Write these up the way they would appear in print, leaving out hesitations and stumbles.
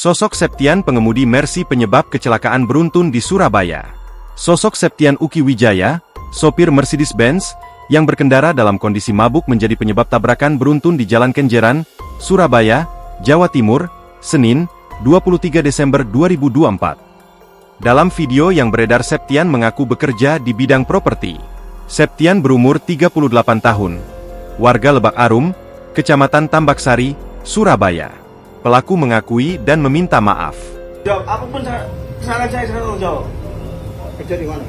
Sosok Septian pengemudi Mercy penyebab kecelakaan beruntun di Surabaya. Sosok Septian Uki Wijaya, sopir Mercedes-Benz, yang berkendara dalam kondisi mabuk menjadi penyebab tabrakan beruntun di Jalan Kenjeran, Surabaya, Jawa Timur, Senin, 23 Desember 2024. Dalam video yang beredar, Septian mengaku bekerja di bidang properti. Septian berumur 38 tahun, warga Lebak Arum, Kecamatan Tambaksari, Surabaya. Pelaku mengakui dan meminta maaf. Jawab, apapun kesalahan saya tanggung jawab. Kerja di mana?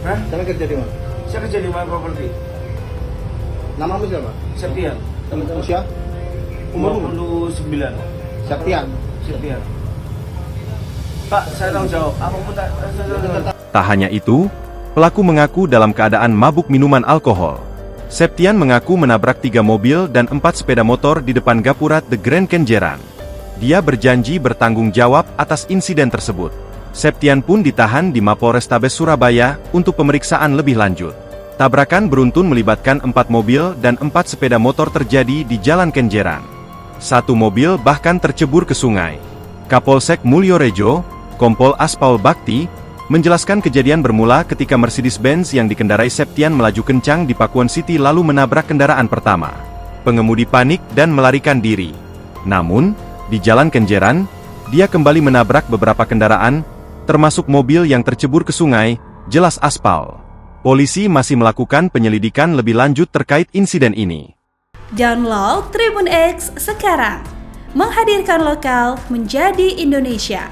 Hah? Saya kerja di mana? Saya kerja di My Property. Namamu siapa? Septian. Usia? Umur 29. Septian. Septian. Pak, saya tanggung jawab. Apapun saya tanggung jawab. Tak hanya itu, pelaku mengaku dalam keadaan mabuk minuman alkohol. Septian mengaku menabrak 3 mobil dan 4 sepeda motor di depan Gapura The Grand Kenjeran. Dia berjanji bertanggung jawab atas insiden tersebut. Septian pun ditahan di Mapolrestabes Surabaya untuk pemeriksaan lebih lanjut. Tabrakan beruntun melibatkan 4 mobil dan 4 sepeda motor terjadi di Jalan Kenjeran. 1 mobil bahkan tercebur ke sungai. Kapolsek Mulyorejo, Kompol Aspal Bakti, menjelaskan kejadian bermula ketika Mercedes-Benz yang dikendarai Septian melaju kencang di Pakuwon City lalu menabrak kendaraan pertama. Pengemudi panik dan melarikan diri. Namun, di Jalan Kenjeran, dia kembali menabrak beberapa kendaraan, termasuk mobil yang tercebur ke sungai, jelas Aspal. Polisi masih melakukan penyelidikan lebih lanjut terkait insiden ini. Download Tribun X sekarang, menghadirkan lokal menjadi Indonesia.